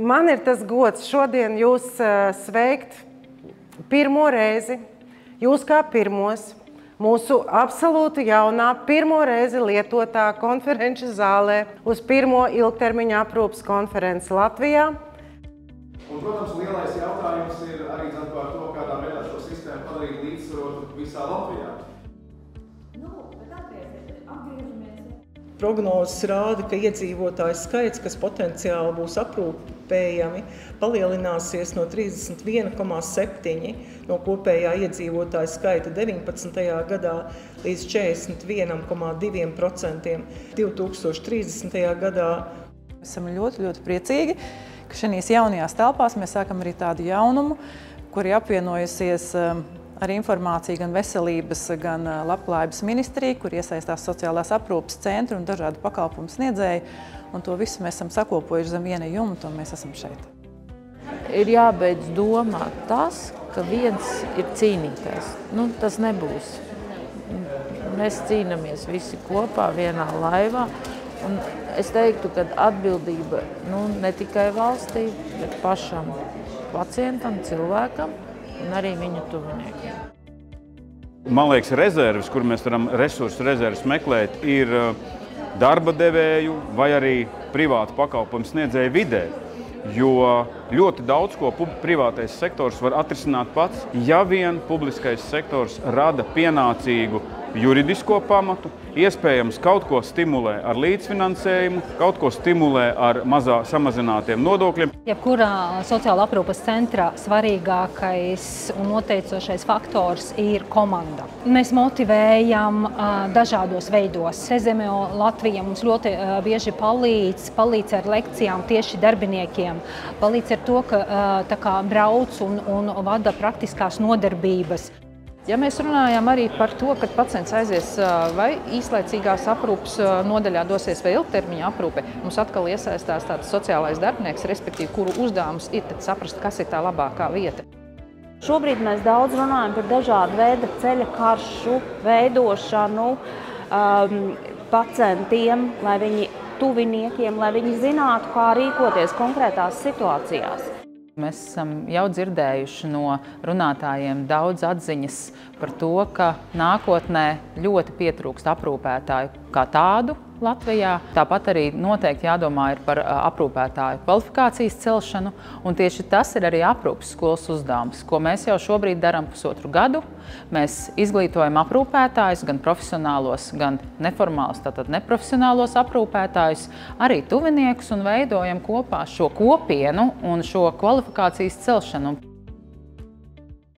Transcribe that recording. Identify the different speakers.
Speaker 1: Man ir tas gods šodien jūs sveikt pirmo reizi, jūs kā pirmos, mūsu absolūti jaunā pirmo reizi lietotā konferenču zālē uz pirmo ilgtermiņa aprūpes konferenci Latvijā.
Speaker 2: Un, protams, lielais jautājums ir arī par to, kādā veidā šo sistēmu padarīt līdzsvarotu visā Latvijā.
Speaker 3: Prognozes rāda, ka iedzīvotāju skaits, kas potenciāli būs aprūpējami, palielināsies no 31,7 no kopējā iedzīvotāju skaita 19. gadā līdz 41,2% 2030. gadā.
Speaker 4: Esam ļoti priecīgi, ka šajās jaunajās telpās mēs sākam arī tādu jaunumu, kuri apvienojusies ar informāciju gan veselības, gan labklājības ministriju, kur iesaistās sociālās aprūpes centri un dažādu pakalpojumu sniedzēji. Un to visu mēs esam sakopojuši zem viena jumta, un mēs esam šeit.
Speaker 5: Ir jābeidz domāt tas, ka viens ir cīnītājs. Tas nebūs. Mēs cīnāmies visi kopā vienā laivā. Un es teiktu, ka atbildība ne tikai valstī, bet pašam pacientam, cilvēkam un arī viņu tuviniekiem.
Speaker 6: Man liekas, rezerves, kur mēs varam resursu rezerves meklēt, ir darba devēju vai arī privātu pakalpojumu sniedzēju vidē. Jo ļoti daudz ko privātais sektors var atrisināt pats, ja vien publiskais sektors rada pienācīgu juridisko pamatu, iespējams kaut ko stimulē ar līdzfinansējumu, kaut ko stimulē ar samazinātiem nodokļiem.
Speaker 7: Jebkurā sociāla aprūpes centrā svarīgākais un noteicošais faktors ir komanda. Mēs motivējam dažādos veidos. SZMO Latvija mums ļoti bieži palīdz ar lekcijām tieši darbiniekiem, palīdz ar to, ka brauc un vada praktiskās nodarbības.
Speaker 8: Ja mēs runājam arī par to, ka pacients aizies vai īslaicīgās aprūpes nodaļā dosies vai ilgtermiņa aprūpe, mums atkal iesaistās tāds sociālais darbinieks, respektīvi, kuru uzdevums ir saprast, kas ir tā labākā vieta.
Speaker 9: Šobrīd mēs daudz runājam par dažādu veidu ceļa karšu veidošanu pacientiem, lai viņi tuviniekiem, lai viņi zinātu, kā rīkoties konkrētās situācijās.
Speaker 8: Mēs esam jau dzirdējuši no runātājiem daudz atziņas par to, ka nākotnē ļoti pietrūkst aprūpētāju kā tādu Latvijā. Tāpat arī noteikti jādomā ir par aprūpētāju kvalifikācijas celšanu, un tieši tas ir arī aprūpes skolas uzdevums, ko mēs jau šobrīd darām pusotru gadu. Mēs izglītojam aprūpētājus, gan profesionālos, gan neformālos, tātad neprofesionālos aprūpētājus, arī tuviniekus un veidojam kopā šo kopienu un šo kvalifikācijas celšanu.